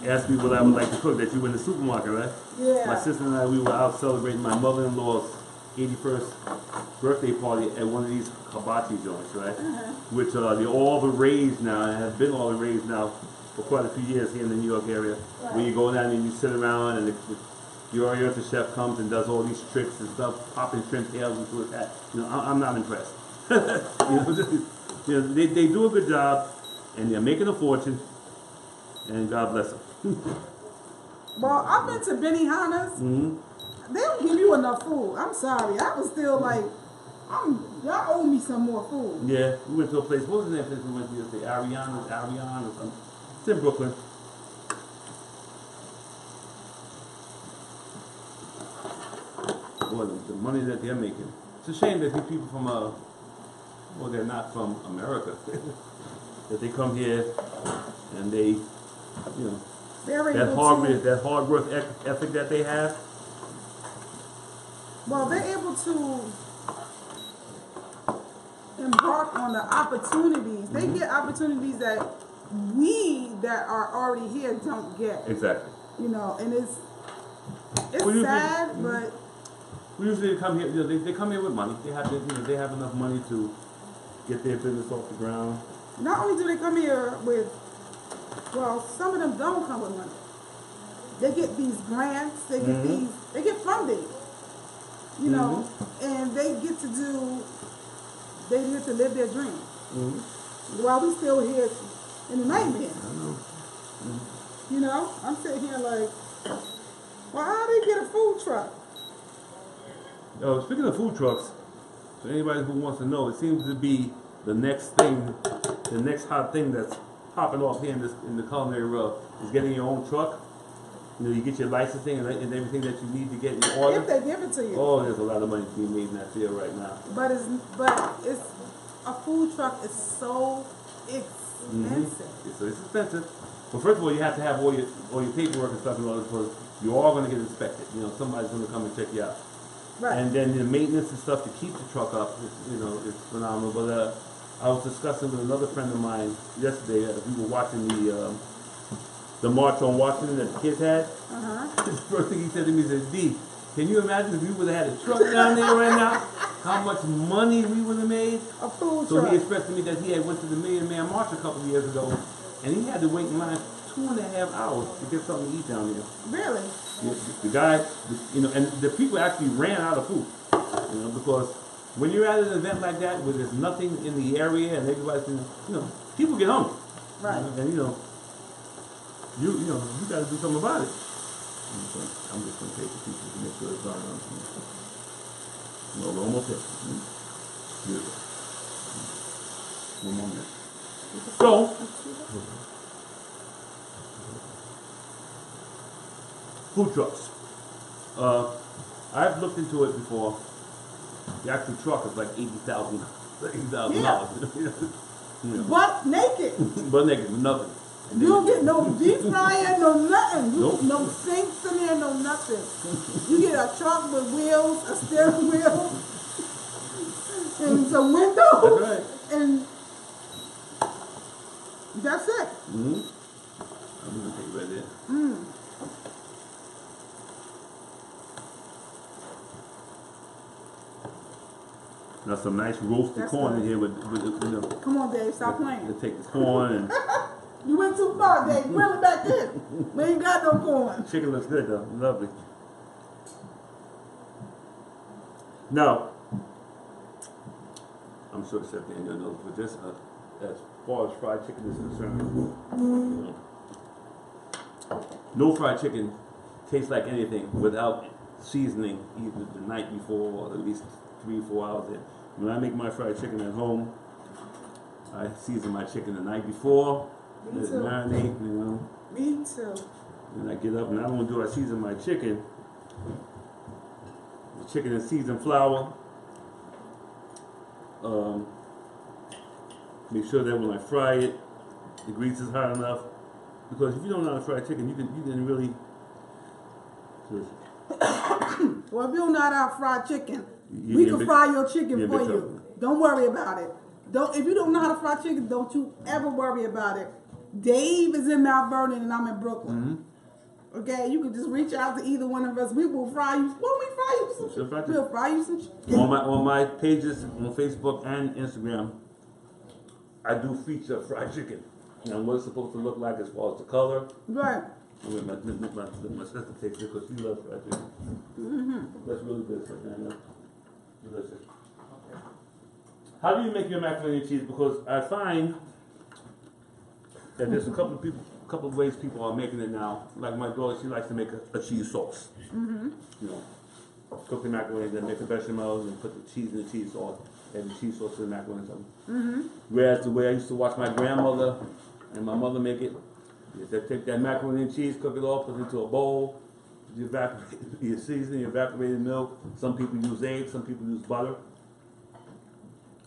asked me what I would like to cook, that you were in the supermarket, right? Yeah. My sister and I, we were out celebrating my mother-in-law's 81st birthday party at one of these hibachi joints, right? Which they're all the rage now, and have been all the rage now for quite a few years here in the New York area. Right. Where you go down and you sit around and the Oriental chef comes and does all these tricks and stuff, popping shrimp tails into his hat. You know, I'm not impressed. They do a good job, and they're making a fortune, and God bless them. Well, I've been to Benihana's. They don't give you enough food. I'm sorry. I was still like, y'all owe me some more food. Yeah, we went to a place. What was the name of the place we went to yesterday? Ariane or something. It's in Brooklyn. Boy, the money that they're making. It's a shame that these people from they're not from America. That they come here and they, that hard work ethic that they have. Well, they're able to embark on the opportunities. They get opportunities that we that are already here don't get. Exactly. And it's sad, but we usually come here. They come here with money. They have they have enough money to get their business off the ground. Not only do they come here with, some of them don't come with money. They get these grants, they get funding, and they get to live their dream. While we still here in the nightmare. I'm sitting here like, well, how do they get a food truck? Speaking of food trucks, for anybody who wants to know, it seems to be the next thing, the next hot thing that's popping off here in the culinary world is getting your own truck. You get your licensing and everything that you need to get in order. If they give it to you. Oh, there's a lot of money to be made in that field right now. But a food truck is so expensive. So it's expensive. Well, first of all, you have to have all your paperwork and stuff in order because you are going to get inspected. Somebody's going to come and check you out. Right. And then the maintenance and stuff to keep the truck up is phenomenal. But I was discussing with another friend of mine yesterday. We were watching the March on Washington that the kids had. The first thing he said to me is, D, can you imagine if we would have had a truck down there right now? How much money we would have made? A food truck. So he expressed to me that he had went to the Million Man March a couple of years ago, and he had to wait in line 2.5 hours to get something to eat down there. Really? The guy, and the people actually ran out of food, because when you're at an event like that where there's nothing in the area and everybody's, people get hungry. Right. And you got to do something about it. I'm just going to take the pieces to make sure it's done. We're almost there. Beautiful. One more minute. So, food trucks. I've looked into it before. The actual truck is like $80,000. Yeah. Butt naked. Butt naked, nothing. You don't get no deep fryer, no nothing. Nope. No sinks in there, no nothing. You get a truck with wheels, a steering wheel, and some windows. That's right. And that's it. Mm-hmm. I'm gonna take it right there. Now some nice roasted corn in here with you know. Come on, Dave, stop playing. To take the corn and You went too far, Dave. Reel it back in. We ain't got no corn. chicken looks good though, lovely. Now, I'm sure Chef Danielle knows, but this, as far as fried chicken is concerned, no fried chicken tastes like anything without seasoning either the night before or at least 3 or 4 hours in. When I make my fried chicken at home, I season my chicken the night before, let it marinate, you know. Me too. And I get up and not only do I season my chicken, the chicken and seasoned flour. Make sure that when I fry it, the grease is hot enough. Because if you don't know how to fry chicken, you can really. Well, if you don't know how to fry chicken, we can fry your chicken for you. Don't worry about it. If you don't know how to fry chicken, don't you ever worry about it. Dave is in Mount Vernon and I'm in Brooklyn. Okay, you can just reach out to either one of us. We will fry you. We'll fry you some chicken. We'll fry you some chicken. On my pages on Facebook and Instagram, I do feature fried chicken and what it's supposed to look like as far as the color. Right. I mean, my sister takes it because she loves fried chicken. That's really good stuff, man. Delicious. How do you make your macaroni and cheese? Because I find that there's a couple of ways people are making it now. Like my daughter, she likes to make a cheese sauce. You know, cook the macaroni, then make the bechamel, and put the cheese in the cheese sauce, and the cheese sauce in the macaroni. Whereas the way I used to watch my grandmother and my mother make it, is they take that macaroni and cheese, cook it all, put it into a bowl, you season, you evaporated milk. Some people use eggs, some people use butter.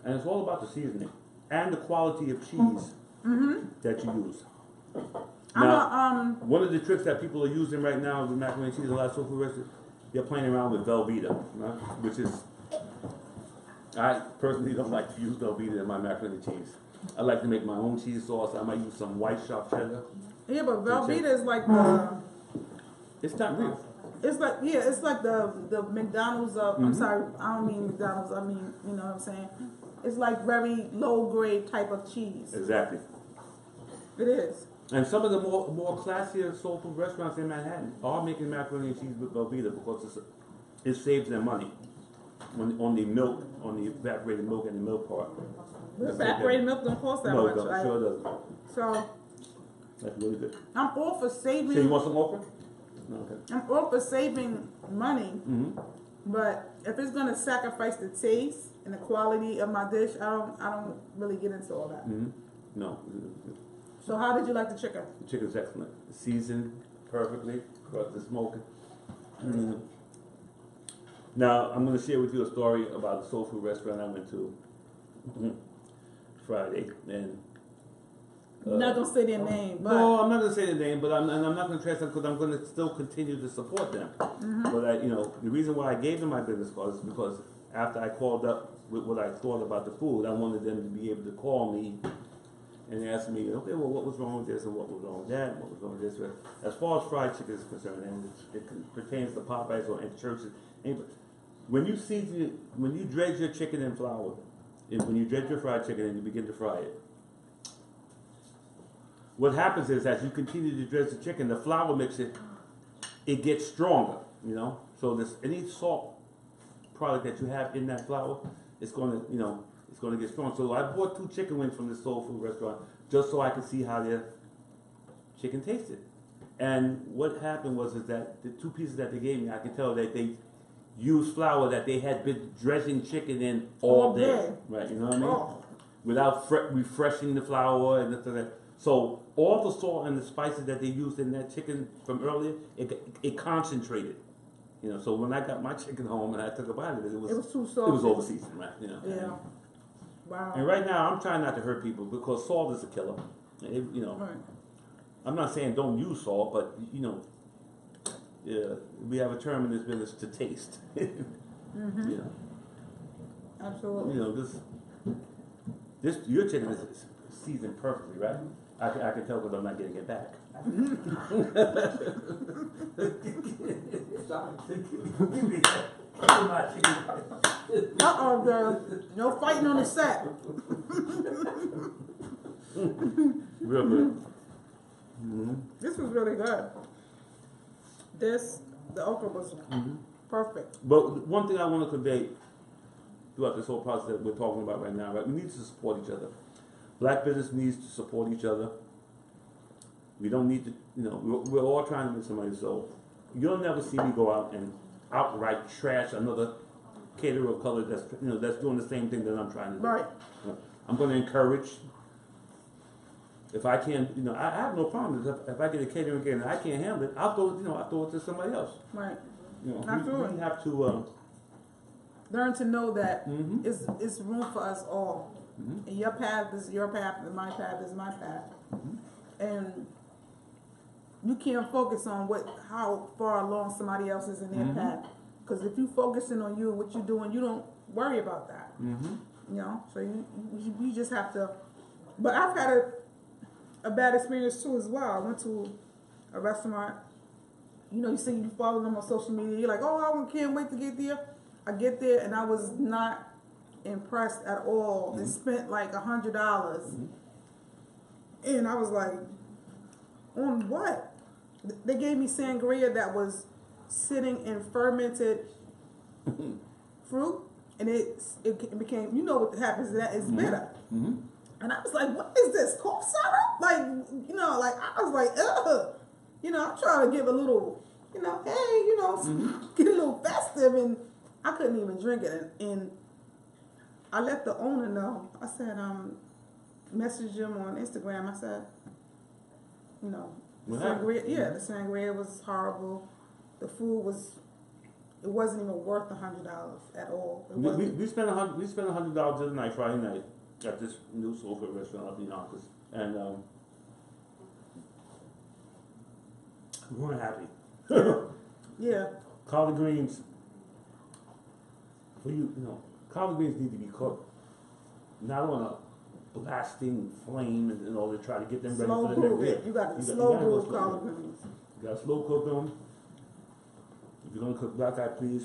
And it's all about the seasoning and the quality of cheese that you use. Now, one of the tricks that people are using right now with macaroni and cheese, a lot of soul food restaurants, they're playing around with Velveeta, right? Which is, I personally don't like to use Velveeta in my macaroni and cheese. I like to make my own cheese sauce. I might use some white sharp cheddar. Yeah, but Velveeta is like it's not real. It's like, yeah, it's like the McDonald's I'm sorry, I don't mean McDonald's, I mean, you know what I'm saying? It's like very low grade type of cheese. Exactly. It is. And some of the more classier soul food restaurants in Manhattan are making macaroni and cheese with Velveeta because it saves them money on the milk, on the evaporated milk and the milk part. The evaporated milk don't cost that much, right? Sure doesn't. So that's really good. I'm all for saving. So you want some okra? No, okay. I'm all for saving money, but if it's gonna sacrifice the taste and the quality of my dish, I don't really get into all that. No. So how did you like the chicken? The chicken's excellent. Seasoned perfectly, crust is smoking. Now, I'm going to share with you a story about a soul food restaurant I went to Friday. And you're not going to say their name, but... No, I'm not going to say their name, but I'm not going to trash them because I'm going to still continue to support them. But, the reason why I gave them my business card is because after I called up with what I thought about the food, I wanted them to be able to call me and ask me, okay, well, what was wrong with this and what was wrong with that and what was wrong with this. As far as fried chicken is concerned, and it pertains to Popeyes or in churches, when you dredge your chicken in flour, when you dredge your fried chicken and you begin to fry it, what happens is as you continue to dredge the chicken, the flour mixture, it gets stronger, So any salt product that you have in that flour, it's going to, it's going to get strong. So I bought 2 chicken wings from this soul food restaurant just so I could see how their chicken tasted. And what happened was that the 2 pieces that they gave me, I could tell that they used flour that they had been dredging chicken in all day. Right, you know what I mean? Without refreshing the flour and this and that. So all the salt and the spices that they used in that chicken from earlier, it concentrated. You know, so when I got my chicken home and I took a bite of it, it was too salty. It was over seasoned, right? You know. Yeah. Wow. And right now, I'm trying not to hurt people because salt is a killer. You know, Right. I'm not saying don't use salt, but you know, yeah, we have a term in this business to taste. Mm-hmm. You know, Absolutely. you know this your chicken is seasoned perfectly, right? I can tell because I'm not getting it back. Girl. No fighting on the set. Real good. Mm-hmm. This was really good. The okra was perfect. But one thing I want to convey throughout this whole process that we're talking about right now, right? We need to support each other. Black business needs to support each other. We don't need to, you know, we're all trying to make some money. So you'll never see me go out and outright trash another caterer of color that's, you know, that's doing the same thing that I'm trying to do. Right. I'm going to encourage. If I can, you know, I have no problem. If I get a catering again and I can't handle it, I'll throw it to somebody else. Right. You know, Absolutely. we have to learn to know that it's room for us all. Mm-hmm. And your path is your path, and my path is my path. Mm-hmm. And you can't focus on how far along somebody else is in their path. Because if you focusing on you and what you're doing, you don't worry about that. Mm-hmm. You know, so you just have to. But I've had a bad experience too as well. I went to a restaurant. You know, you say you follow them on social media. You're like, oh, I can't wait to get there. I get there and I was not impressed at all. And spent like $100. And I was like, on what? They gave me sangria that was sitting in fermented fruit, and it became, you know what happens, that it's bitter. And I was like, what is this, cough syrup? Like, you know, like, I was like, ugh. You know, I'm trying to give a little, you know, hey, you know, get a little festive, and I couldn't even drink it. And I let the owner know. I said, messaged him on Instagram. I said, you know, the sangria was horrible. The food it wasn't even worth $100 at all. We spent $100 the other night, Friday night, at this new soul food restaurant up in Yonkers, and we weren't happy. Yeah. Collard greens. Collard greens need to be cooked, not on a blasting flame, and all to try to get them ready for the next day. You got to slow brew collard greens. You got to slow cook them. If you're gonna cook black eyed peas,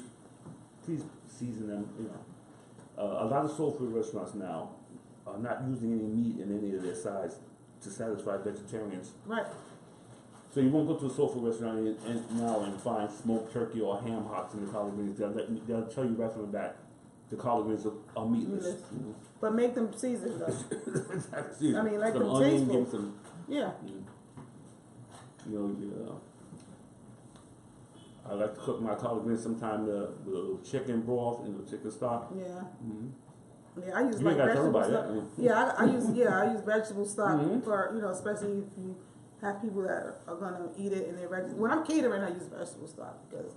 please season them. You know, a lot of soul food restaurants now are not using any meat in any of their sides to satisfy vegetarians. Right. So you won't go to a soul food restaurant and find smoked turkey or ham hocks in the collard greens. They'll tell you right from the back, the collard greens are meatless. But make them seasoned though. Exactly. I mean, like some them onion, tasteful. give some. Yeah. I like to cook my collard greens sometime with a little chicken broth and a chicken stock. Yeah. Mm-hmm. Yeah, I use you like vegetable stock. Yeah, I use vegetable stock for, you know, especially if you have people that are gonna eat it and they're vegetarian. When I'm catering, I use vegetable stock because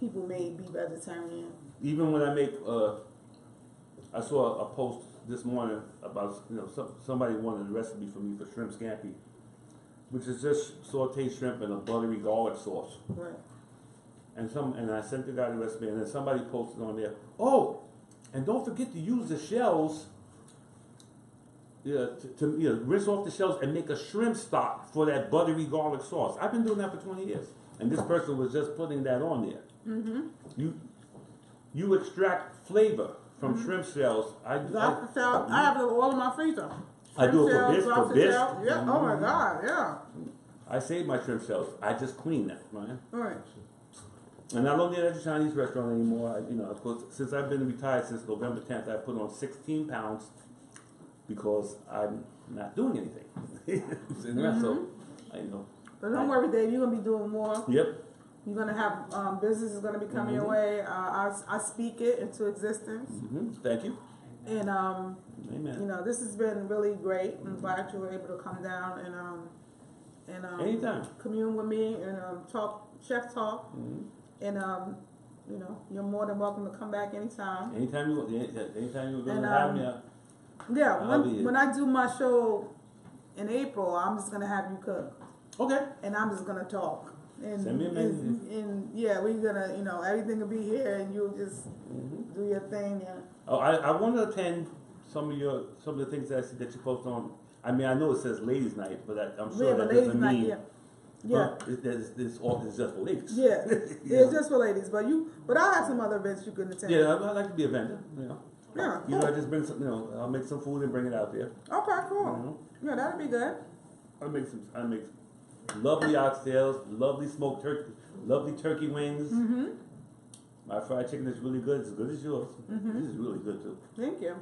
people may be vegetarian. Even when I make, I saw a post this morning about, you know, somebody wanted a recipe for me for shrimp scampi, which is just sauteed shrimp in a buttery garlic sauce. Right. And I sent the guy the recipe, and then somebody posted on there, oh, and don't forget to use the shells, to rinse off the shells and make a shrimp stock for that buttery garlic sauce. I've been doing that for 20 years, and this person was just putting that on there. You extract flavor from shrimp shells. I have it all in my freezer. I do it for this. Yeah. Oh my God. Yeah. I save my shrimp shells. I just clean them, right? All right. And I don't eat at a Chinese restaurant anymore. Of course, since I've been retired since November 10th, I put on 16 pounds because I'm not doing anything. So, But don't worry, Dave. You're gonna be doing more. Yep. You're gonna have business is gonna be coming your way. I speak it into existence. Thank you. And Amen. you know, this has been really great. I'm glad you were able to come down and anytime. commune with me and talk chef talk. And you know, you're more than welcome to come back anytime. Anytime you're going And, to have me. Yeah, when I do my show in April, I'm just gonna have you cook. Okay. And I'm just gonna talk. And send me a menu. And yeah, we're gonna, you know, everything will be here, and you'll just do your thing. Yeah. Oh, I want to attend some of the things that I see that you post on. I mean, I know it says ladies' night, but I'm sure that doesn't mean. Yeah. It's just for ladies. Yeah. It's just for ladies, but I have some other events you can attend. Yeah, I like to be a vendor. You know. Yeah. You know, I just bring some. You know, I'll make some food and bring it out there. Okay, cool. Yeah, that'd be good. I make lovely oxtails, lovely smoked turkey, lovely turkey wings. My fried chicken is really good. It's as good as yours. This is really good too. Thank you.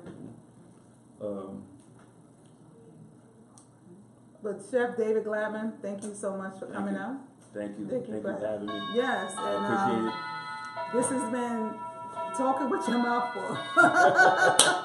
But Chef David Gladman, thank you so much for coming out. Thank you for having me. Yes, and I appreciate it. this has been Talking with Your Mouth Full.